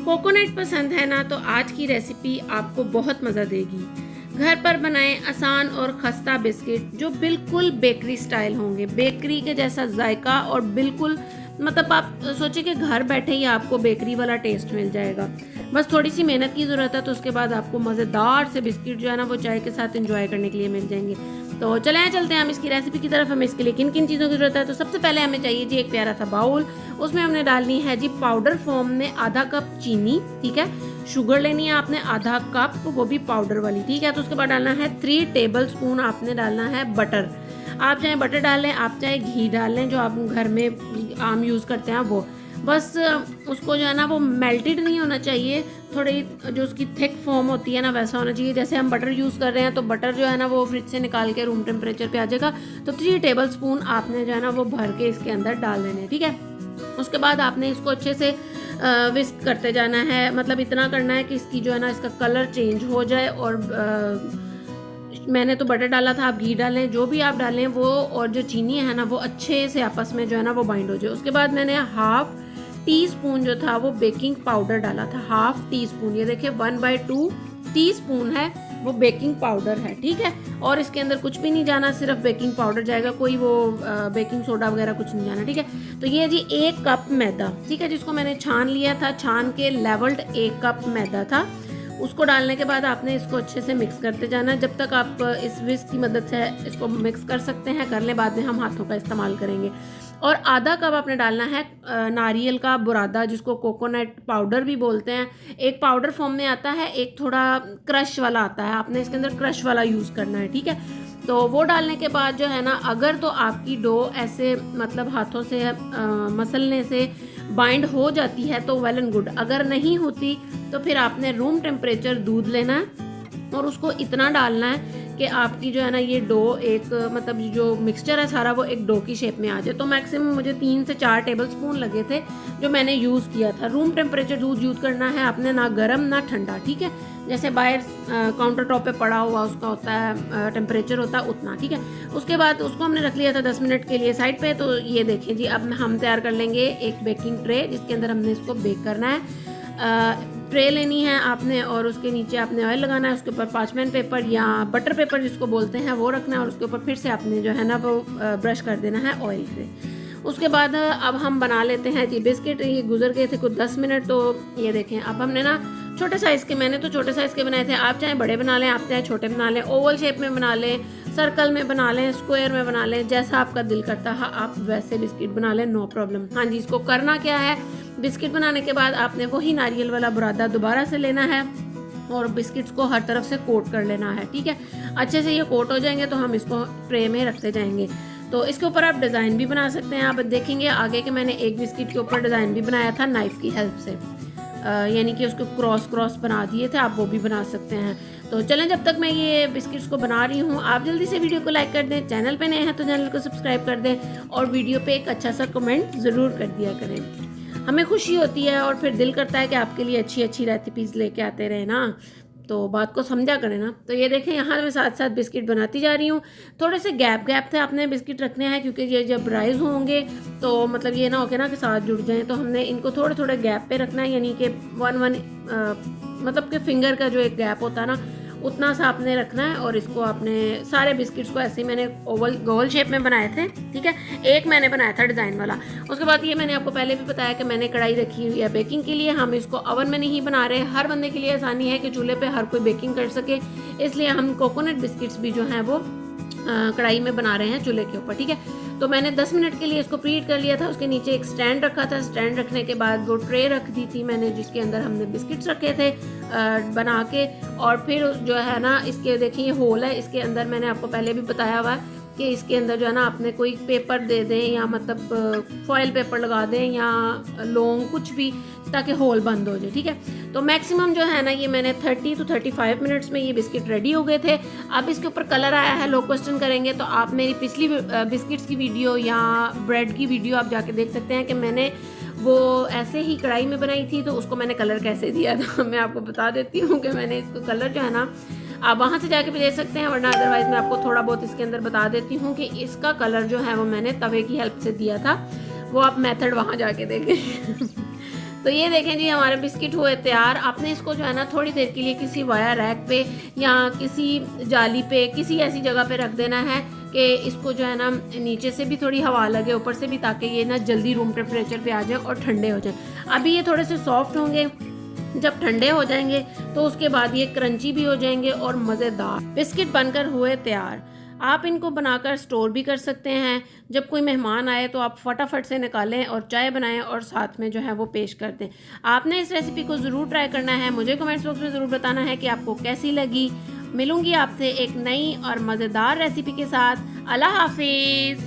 Coconut पसंद है ना, तो आज की रेसिपी आपको बहुत मज़ा देगी। घर पर बनाएं आसान और खस्ता बिस्किट जो बिल्कुल बेकरी स्टाइल होंगे, बेकरी के जैसा जायका और बिल्कुल मतलब आप सोचिए कि घर बैठे ही आपको बेकरी वाला टेस्ट मिल जाएगा। बस थोड़ी सी मेहनत की ज़रूरत है, तो उसके बाद आपको मज़ेदार से बिस्किट जो है ना वो चाय के साथ एंजॉय करने के लिए मिल जाएंगे। तो चलें चलते हैं हम इसकी रेसिपी की तरफ। हमें इसके लिए किन किन चीज़ों की ज़रूरत है, तो सबसे पहले हमें चाहिए जी एक प्यारा सा बाउल। उसमें हमने डालनी है जी पाउडर फॉर्म में आधा कप चीनी, ठीक है। शुगर लेनी है आपने आधा कप, वो भी पाउडर वाली, ठीक है। तो उसके बाद डालना है 3 टेबल स्पून आपने डालना है बटर। आप चाहे बटर डाल लें, आप चाहे घी डाल लें, जो आप घर में आम यूज़ करते हैं वो। बस उसको जो है ना वो मेल्टेड नहीं होना चाहिए, थोड़ी जो उसकी थिक फॉर्म होती है ना वैसा होना चाहिए। जैसे हम बटर यूज़ कर रहे हैं तो बटर जो है ना वो फ्रिज से निकाल के रूम टेम्परेचर पे आ जाएगा। तो 3 टेबल स्पून आपने जो है ना वो भर के इसके अंदर डाल देने, ठीक है। उसके बाद आपने इसको अच्छे से विस्क करते जाना है, मतलब इतना करना है कि इसकी जो है ना इसका कलर चेंज हो जाए। और मैंने तो बटर डाला था, आप घी डालें, जो भी आप डालें वो, और जो चीनी है ना वो अच्छे से आपस में जो है ना वो बाइंड हो जाए। उसके बाद मैंने हाफ टी स्पून जो था वो बेकिंग पाउडर डाला था, हाफ टी स्पून। ये देखिए 1/2 टी स्पून है वो बेकिंग पाउडर है, ठीक है। और इसके अंदर कुछ भी नहीं जाना, सिर्फ बेकिंग पाउडर जाएगा, कोई वो बेकिंग सोडा वगैरह कुछ नहीं जाना, ठीक है। तो ये जी 1 कप मैदा, ठीक है, जिसको मैंने छान लिया था, छान के लेवल्ड 1 कप मैदा था। उसको डालने के बाद आपने इसको अच्छे से मिक्स करते जाना है, जब तक आप इस विस्क की मदद से इसको मिक्स कर सकते हैं, कर लें, बाद में हम हाथों का इस्तेमाल करेंगे। और आधा कप आपने डालना है नारियल का बुरादा, जिसको कोकोनट पाउडर भी बोलते हैं। एक पाउडर फॉर्म में आता है, एक थोड़ा क्रश वाला आता है, आपने इसके अंदर क्रश वाला यूज़ करना है, ठीक है। तो वो डालने के बाद जो है ना, अगर तो आपकी डो ऐसे मतलब हाथों से मसलने से बाइंड हो जाती है तो वेल एंड गुड, अगर नहीं होती तो फिर आपने रूम टेम्परेचर दूध लेना है और उसको इतना डालना है कि आपकी जो है ना ये डो एक मतलब जो मिक्सचर है सारा वो एक डो की शेप में आ जाए। तो मैक्सिमम मुझे 3 से 4 टेबल स्पून लगे थे जो मैंने यूज़ किया था। रूम टेम्परेचर दूध यूज़ करना है आपने, ना गर्म ना ठंडा, ठीक है। जैसे बाहर काउंटर टॉप पे पड़ा हुआ उसका होता है टेम्परेचर होता है उतना, ठीक है। उसके बाद उसको हमने रख लिया था 10 मिनट के लिए साइड पे। तो ये देखें जी, अब हम तैयार कर लेंगे एक बेकिंग ट्रे, जिसके अंदर हमने इसको बेक करना है। ट्रे लेनी है आपने और उसके नीचे आपने ऑयल लगाना है, उसके ऊपर पार्चमेंट पेपर या बटर पेपर जिसको बोलते हैं वो रखना है, और उसके ऊपर फिर से आपने जो है ना वो ब्रश कर देना है ऑयल से। उसके बाद अब हम बना लेते हैं जी बिस्किट। ये गुजर गए थे कुछ 10 मिनट, तो ये देखें अब हमने ना छोटे साइज़ के, मैंने तो छोटे साइज़ के बनाए थे, आप चाहे बड़े बना लें, आप चाहे छोटे बना लें, ओवल शेप में बना लें, सर्कल में बना लें, स्क्वायर में बना लें, जैसा आपका दिल करता है आप वैसे बिस्किट बना लें, नो प्रॉब्लम। हाँ जी, इसको करना क्या है, बिस्किट बनाने के बाद आपने वही नारियल वाला बुरादा दोबारा से लेना है और बिस्किट्स को हर तरफ से कोट कर लेना है, ठीक है। अच्छे से ये कोट हो जाएंगे तो हम इसको ट्रे में रखते जाएंगे। तो इसके ऊपर आप डिज़ाइन भी बना सकते हैं। आप देखेंगे आगे कि मैंने एक बिस्किट के ऊपर डिज़ाइन भी बनाया था नाइफ़ की हेल्प से, यानी कि उसको क्रॉस बना दिए थे, आप वो भी बना सकते हैं। तो चलें, जब तक मैं ये बिस्किट्स को बना रही हूँ आप जल्दी से वीडियो को लाइक कर दें, चैनल पे नए हैं तो चैनल को सब्सक्राइब कर दें और वीडियो पे एक अच्छा सा कमेंट ज़रूर कर दिया करें। हमें खुशी होती है और फिर दिल करता है कि आपके लिए अच्छी अच्छी रेसिपीज़ लेके आते रहे ना, तो बात को समझा करें ना। तो ये देखें यहाँ मैं साथ साथ बिस्किट बनाती जा रही हूँ। थोड़े से गैप से आपने बिस्किट रखने हैं, क्योंकि ये जब राइज होंगे तो मतलब ये ना हो के ना कि साथ जुड़ जाएं, तो हमने इनको थोड़े थोड़े गैप पे रखना है, यानी कि 1 मतलब कि फिंगर का जो एक गैप होता है ना उतना सा आपने रखना है। और इसको आपने सारे बिस्किट्स को ऐसे ही मैंने गोल शेप में बनाए थे, ठीक है। एक मैंने बनाया था डिज़ाइन वाला। उसके बाद ये मैंने आपको पहले भी बताया कि मैंने कढ़ाई रखी हुई है बेकिंग के लिए। हम इसको ओवन में नहीं बना रहे, हर बंदे के लिए आसानी है कि चूल्हे पे हर कोई बेकिंग कर सके, इसलिए हम कोकोनट बिस्किट्स भी जो हैं वो कढ़ाई में बना रहे हैं चूल्हे के ऊपर, ठीक है। तो मैंने 10 मिनट के लिए इसको प्रीहीट कर लिया था। उसके नीचे एक स्टैंड रखा था, स्टैंड रखने के बाद वो ट्रे रख दी थी मैंने, जिसके अंदर हमने बिस्किट्स रखे थे बना के। और फिर जो है ना इसके देखिए होल है, इसके अंदर मैंने आपको पहले भी बताया हुआ है कि इसके अंदर जो है ना आपने कोई पेपर दे दें या मतलब फॉयल पेपर लगा दें या लॉन्ग कुछ भी, ताकि होल बंद हो जाए, ठीक है। तो मैक्सिमम जो है ना ये मैंने 30 to 35 मिनट्स में ये बिस्किट रेडी हो गए थे। अब इसके ऊपर कलर आया है, लोग क्वेश्चन करेंगे, तो आप मेरी पिछली बिस्किट्स की वीडियो या ब्रेड की वीडियो आप जाके देख सकते हैं कि मैंने वो ऐसे ही कढ़ाई में बनाई थी, तो उसको मैंने कलर कैसे दिया था मैं आपको बता देती हूँ कि मैंने इसको कलर जो है ना आप वहाँ से जाके भी देख सकते हैं, वरना अदरवाइज़ मैं आपको थोड़ा बहुत इसके अंदर बता देती हूँ कि इसका कलर जो है वो मैंने तवे की हेल्प से दिया था, वो आप मेथड वहाँ जाके देखें तो ये देखें जी, हमारे बिस्किट हुए तैयार। आपने इसको जो है ना थोड़ी देर के लिए किसी वायर रैक पे या किसी जाली पे, किसी ऐसी जगह पे रख देना है कि इसको जो है ना नीचे से भी थोड़ी हवा लगे, ऊपर से भी, ताकि ये ना जल्दी रूम टेम्परेचर पे आ जाए और ठंडे हो जाए। अभी ये थोड़े से सॉफ्ट होंगे, जब ठंडे हो जाएंगे तो उसके बाद ये क्रंची भी हो जाएंगे और मज़ेदार बिस्किट बनकर हुए तैयार। आप इनको बनाकर स्टोर भी कर सकते हैं। जब कोई मेहमान आए तो आप फटाफट से निकालें और चाय बनाएं और साथ में जो है वो पेश कर दें। आपने इस रेसिपी को ज़रूर ट्राई करना है। मुझे कमेंट्स बॉक्स में ज़रूर बताना है कि आपको कैसी लगी। मिलूंगी आपसे एक नई और मज़ेदार रेसिपी के साथ। अल्लाह हाफिज़।